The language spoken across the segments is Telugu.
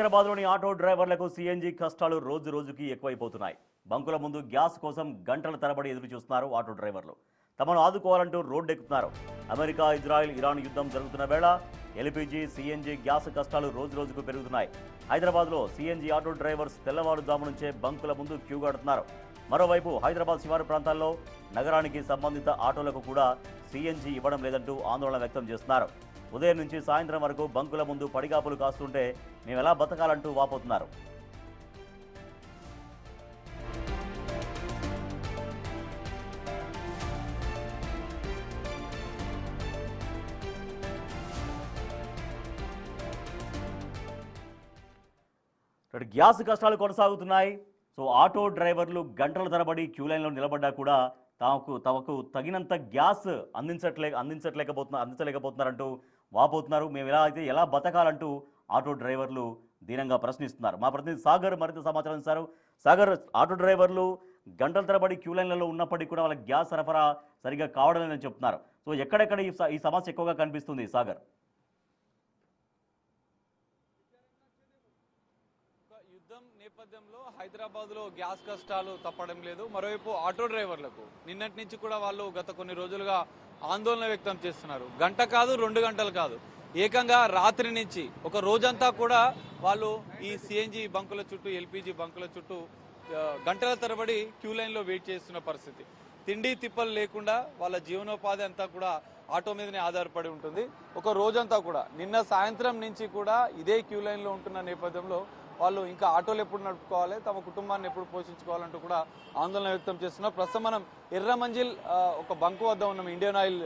హైదరాబాద్లోని ఆటో డ్రైవర్లకు సీఎన్జీ కష్టాలు రోజు రోజుకి ఎక్కువైపోతున్నాయి. బంకుల ముందు గ్యాస్ కోసం గంటల తరబడి ఎదురు చూస్తున్నారు ఆటో డ్రైవర్లు. తమను ఆదుకోవాలంటూ రోడ్డెక్కుతున్నారు. అమెరికా, ఇజ్రాయెల్, ఇరాన్ యుద్ధం జరుగుతున్న వేళ ఎల్పీజీ, సీఎన్జీ గ్యాస్ కష్టాలు రోజు రోజుకు పెరుగుతున్నాయి. హైదరాబాద్లో సీఎన్జీ ఆటో డ్రైవర్స్ తెల్లవారుజాము నుంచే బంకుల ముందు క్యూ కడుతున్నారు. మరోవైపు హైదరాబాద్ శివారు ప్రాంతాల్లో నగరానికి సంబంధిత ఆటోలకు కూడా సీఎన్జీ ఇవ్వడం లేదంటూ ఆందోళన వ్యక్తం చేస్తున్నారు. ఉదయం నుంచి సాయంత్రం వరకు బంకుల ముందు పడిగాపులు కాస్తుంటే మేము ఎలా బతకాలంటూ వాపోతున్నారు. గ్యాస్ కష్టాలు కొనసాగుతున్నాయి. సో ఆటో డ్రైవర్లు గంటల తరబడి క్యూ లైన్లో నిలబడ్డా కూడా తమకు తగినంత గ్యాస్ అందించలేకపోతున్నారంటూ వాపోతున్నారు. మేము ఎలా బతకాలంటూ ఆటో డ్రైవర్లు దీనంగా ప్రశ్నిస్తున్నారు. మా ప్రతినిధి సాగర్ మరింత సమాచారం ఇస్తారు. సాగర్, ఆటో డ్రైవర్లు గంటల తరబడి క్యూ లైన్లలో ఉన్నప్పటికీ కూడా వాళ్ళకి గ్యాస్ సరఫరా సరిగా కావడం లేదని చెప్తున్నారు. సో ఎక్కడెక్కడ ఈ సమస్య ఎక్కువగా కనిపిస్తుంది సాగర్? యుద్ధం నేపథ్యంలో హైదరాబాద్లో గ్యాస్ కష్టాలు తప్పడం లేదు. మరోవైపు ఆటో డ్రైవర్లకు నిన్నటి నుంచి కూడా వాళ్ళు గత కొన్ని రోజులుగా ఆందోళన వ్యక్తం చేస్తున్నారు. గంట కాదు, 2 గంటలు కాదు, ఏకంగా రాత్రి నుంచి ఒక రోజంతా కూడా వాళ్ళు ఈ సిఎన్జి బంకుల చుట్టూ, ఎల్పీజీ బంకుల చుట్టూ గంటల తరబడి క్యూ లైన్లో వెయిట్ చేస్తున్న పరిస్థితి. తిండి తిప్పలు లేకుండా వాళ్ళ జీవనోపాధి అంతా కూడా ఆటో మీదనే ఆధారపడి ఉంటుంది. ఒక రోజంతా కూడా నిన్న సాయంత్రం నుంచి కూడా ఇదే క్యూ లైన్లో ఉంటున్న నేపథ్యంలో వాళ్ళు ఇంకా ఆటోలు ఎప్పుడు నడుపుకోవాలి, తమ కుటుంబాన్ని ఎప్పుడు పోషించుకోవాలంటూ కూడా ఆందోళన వ్యక్తం చేస్తున్నారు. ప్రస్తుతం మనం ఎర్రమంజిల్ ఒక బంకు వద్ద ఉన్నాం, ఇండియన్ ఆయిల్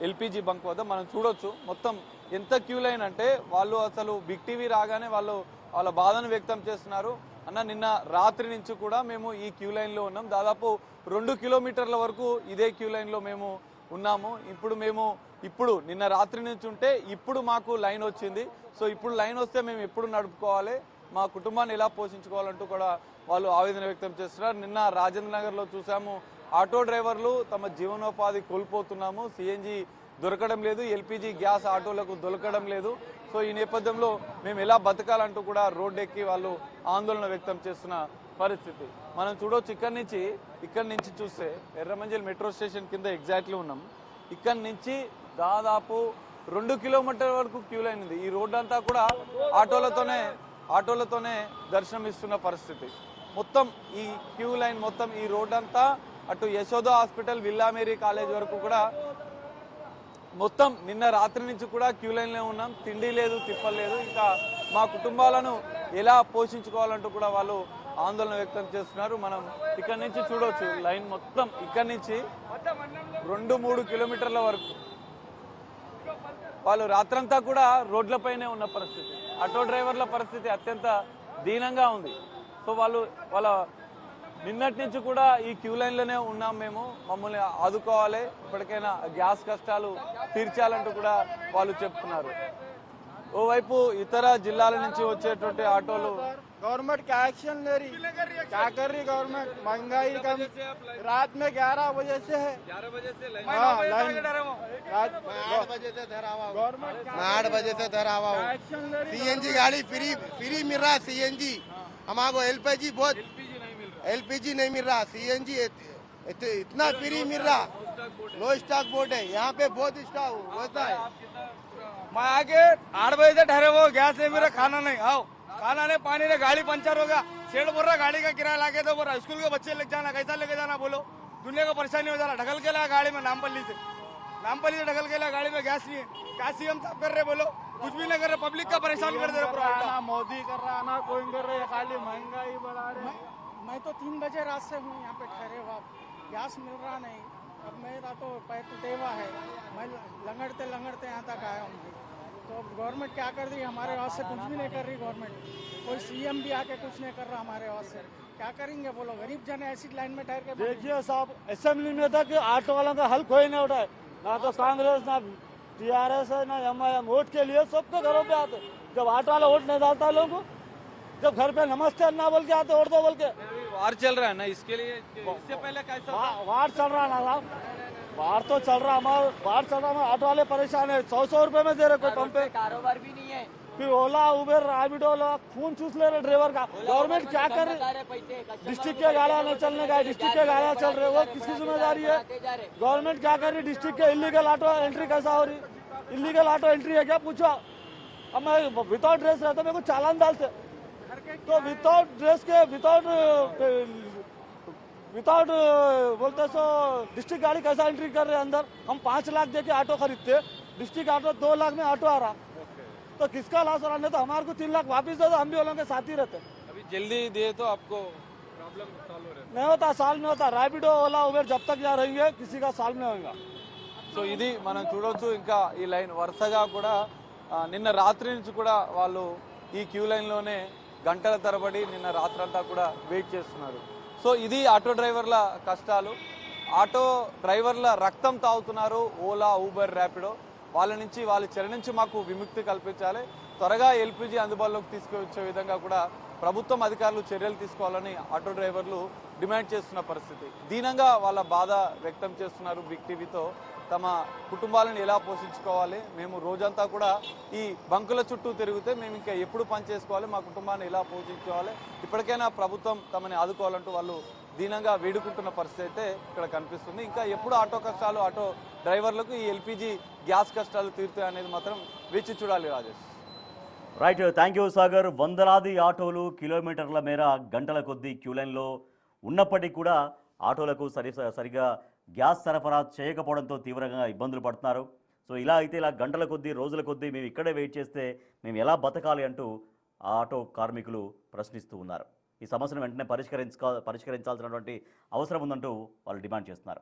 ఎల్పీజీ బంకు వద్ద. మనం చూడొచ్చు మొత్తం ఎంత క్యూ లైన్ అంటే వాళ్ళు అసలు బిగ్ టీవీ రాగానే వాళ్ళ బాధను వ్యక్తం చేస్తున్నారు. అన్న, నిన్న రాత్రి నుంచి కూడా మేము ఈ క్యూ లైన్లో ఉన్నాం. దాదాపు 2 కిలోమీటర్ల వరకు ఇదే క్యూ లైన్లో మేము ఉన్నాము. ఇప్పుడు నిన్న రాత్రి నుంచి ఉంటే ఇప్పుడు మాకు లైన్ వచ్చింది. సో ఇప్పుడు లైన్ వస్తే మేము ఎప్పుడు నడుపుకోవాలి, మా కుటుంబాన్ని ఎలా పోషించుకోవాలంటూ కూడా వాళ్ళు ఆవేదన వ్యక్తం చేస్తున్నారు. నిన్న రాజేంద్ర నగర్లో చూసాము, ఆటో డ్రైవర్లు తమ జీవనోపాధి కోల్పోతున్నాము, సిఎన్జి దొరకడం లేదు, ఎల్పీజీ గ్యాస్ ఆటోలకు దొరకడం లేదు. సో ఈ నేపథ్యంలో మేము ఎలా బతకాలంటూ కూడా రోడ్డెక్కి వాళ్ళు ఆందోళన వ్యక్తం చేస్తున్న పరిస్థితి మనం చూడవచ్చు. ఇక్కడి నుంచి చూస్తే ఎర్రమంజిల్ మెట్రో స్టేషన్ కింద ఎగ్జాక్ట్లీ ఉన్నాం. ఇక్కడి నుంచి దాదాపు 2 కిలోమీటర్ల వరకు క్యూ లైన్ ఉంది. ఈ రోడ్డు అంతా కూడా ఆటోలతోనే దర్శనం ఇస్తున్న పరిస్థితి. మొత్తం ఈ క్యూ లైన్, మొత్తం ఈ రోడ్ అంతా అటు యశోద హాస్పిటల్, విల్లామేరీ కాలేజ్ వరకు కూడా మొత్తం నిన్న రాత్రి నుంచి కూడా క్యూ లైన్లో ఉన్నాం. తిండి లేదు, తిప్పలు లేదు. ఇంకా మా కుటుంబాలను ఎలా పోషించుకోవాలంటూ కూడా వాళ్ళు ఆందోళన వ్యక్తం చేస్తున్నారు. మనం ఇక్కడి నుంచి చూడవచ్చు లైన్ మొత్తం ఇక్కడి నుంచి 2-3 కిలోమీటర్ల వరకు వాళ్ళు రాత్రంతా కూడా రోడ్లపైనే ఉన్న పరిస్థితి. ఆటో డ్రైవర్ల పరిస్థితి అత్యంత దీనంగా ఉంది. సో వాళ్ళ నిన్నటి నుంచి కూడా ఈ క్యూ లైన్లోనే ఉన్నాం, మేము మమ్మల్ని ఆదుకోవాలి, ఇప్పటికైనా గ్యాస్ కష్టాలు తీర్చాలంటూ కూడా వాళ్ళు చెప్తున్నారు. ఓవైపు ఇతర జిల్లాల నుంచి వచ్చేటువంటి ఆటోలు गवर्नमेंट क्या एक्शन ले रही, क्या कर रही गवर्नमेंट? महंगाई कम, रात में 11 बजे से है, 11 बजे से लाइन, मैं 8 बजे से धरा हुआ हूँ। सीएनजी गाड़ी फ्री मिल रहा है। सीएनजी हमारे एलपीजी नहीं मिल रहा। सीएनजी इतना फ्री मिल रहा, नो स्टॉक बोर्ड है यहाँ पे, बहुत स्टॉक होता है। मैं आगे 8 बजे से ठहरे वो, गैस नहीं मिल रहा, खाना नहीं, आओ खाना नहीं, पानी नहीं, गाड़ी पंचर हो गया, सेठ बोल रहा गाड़ी का किराया लाके दो, बोल रहा स्कूल के बच्चे लेके जाना, कैसा लेके जाना बोलो, दुनिया को परेशानी हो जा रहा। ढकल के लाया गाड़ी में नामपल्ली से ढकल के लाया गाड़ी में, गैस नहीं है। क्या सीएम साहब कर रहे बोलो? कुछ भी नहीं कर रहे, पब्लिक का परेशान कर दे रहे। ना मोदी कर रहा, ना कोई कर रहे, खाली महंगाई बढ़ा रहे। मैं तो 3 बजे रात से हूँ यहाँ पे ठहरे हुआ, गैस मिल रहा नहीं। अब मेरा तो पैर टूटेवा है, मैं लंगड़ते यहाँ तक आया हूँ। तो गवर्नमेंट क्या कर रही है हमारे वास्ते? से कुछ भी नहीं कर रही गवर्नमेंट। कोई सीएम भी आके कुछ नहीं कर रहा हमारे वास्ते। क्या करेंगे बोलो? गरीब जन ऐसी लाइन में ठहर के। देखिए साहब, असेंबली में था कि ऑटो वालों का हल कोई नहीं उठाए, ना तो कांग्रेस, ना टीआरएस है, ना एमआईएम। वोट के लिए सबके घरों पे आते, जब ऑटो वाला वोट नहीं डालता लोगों को, जब घर पे नमस्ते ना बोल के आते, वोट दो बोल के। वार चल रहा है ना, इसके लिए इससे पहले कैसा वार चल रहा ना साहब, बाहर तो चल रहा, हमारा बाहर चल रहा, ऑटो वाले परेशान है। 100 रुपए में दे रहे, कोई पंप पे कारोबार भी नहीं है, फिर ओला उबेर रैपिडो खून चूस ले रहे ड्राइवर का। गवर्नमेंट क्या कर रही, डिस्ट्रिक्ट के गाड़ियां नहीं चलने का, डिस्ट्रिक्ट के गाड़ियां चल रहे, वो किसकी जिम्मेदारी है? गवर्नमेंट क्या कर रही, डिस्ट्रिक्ट के इलीगल ऑटो एंट्री कैसा हो रही? इलीगल ऑटो एंट्री है क्या पूछो? अब मैं विदाउट ड्रेस रहता मेरे को चालान डालते, तो विदाउट ड्रेस के विदाउट बोलते सो डिस्ट्रिक्ट गाड़ी कैसा एंट्री कर रहे हैं अंदर? हम 5 लाख दे के ऑटो खरीदते, डिस्ट्रिक्ट ऑटो 2 लाख में ऑटो आ रहा, तो किसका लॉस हो रहा? नहीं तो हमारे को 3 लाख वापिस दे दो, हम भी वो लोगों के साथ ही रहते। अभी जल्दी दिए तो आपको प्रॉब्लम सॉल्व हो रहा है। नहीं होता, साल में होता। रैपिडो ओला उबेर जब तक यहाँ रहेंगे किसी का साल में होगा। సో ఇది మనం చూడొచ్చు ఇంకా ఈ లైన్ వరుసగా కూడా నిన్న రాత్రి నుంచి కూడా వాళ్ళు ఈ క్యూ లైన్లోనే గంటల తరబడి నిన్న రాత్రంతా కూడా వెయిట్ చేస్తున్నారు. సో ఇది ఆటో డ్రైవర్ల కష్టాలు. ఆటో డ్రైవర్ల రక్తం తాగుతున్నారు ఓలా ఊబర్ ర్యాపిడో. వాళ్ళ నుంచి వాళ్ళ చెర నుంచి మాకు విముక్తి కల్పించాలి, త్వరగా ఎల్పిజి అందుబాటులోకి తీసుకువచ్చే విధంగా కూడా ప్రభుత్వం అధికారులు చర్యలు తీసుకోవాలని ఆటో డ్రైవర్లు డిమాండ్ చేస్తున్న పరిస్థితి. దీనంగా వాళ్ళ బాధ వ్యక్తం చేస్తున్నారు. బిగ్ టీవీతో తమ కుటుంబాలను ఎలా పోషించుకోవాలి, మేము రోజంతా కూడా ఈ బంకుల చుట్టూ తిరిగితే మేము ఇంకా ఎప్పుడు పని చేసుకోవాలి, మా కుటుంబాన్ని ఎలా పోషించుకోవాలి, ఇప్పటికైనా ప్రభుత్వం తమని ఆదుకోవాలంటూ వాళ్ళు దీనంగా వేడుకుంటున్న పరిస్థితి అయితే ఇక్కడ కనిపిస్తుంది. ఇంకా ఎప్పుడు ఆటో కష్టాలు, ఆటో డ్రైవర్లకు ఈ ఎల్పిజి గ్యాస్ కష్టాలు తీరుతాయి అనేది మాత్రం వేచి చూడాలి. Rajesh. Right, thank you Sagar. వందలాది ఆటోలు కిలోమీటర్ల మేర గంటల కొద్దీ క్యూ లైన్లో ఉన్నప్పటికీ కూడా ఆటోలకు సరిగా గ్యాస్ సరఫరా చేయకపోవడంతో తీవ్రంగా ఇబ్బందులు పడుతున్నారు. సో ఇలా అయితే ఇలా గంటల కొద్దీ రోజుల కొద్దీ మేము ఇక్కడే వెయిట్ చేస్తే మేము ఎలా బతకాలి అంటూ ఆటో కార్మికులు ప్రశ్నిస్తూ ఉన్నారు. ఈ సమస్యను వెంటనే పరిష్కరించాల్సినటువంటి అవసరం ఉందంటూ వాళ్ళు డిమాండ్ చేస్తున్నారు.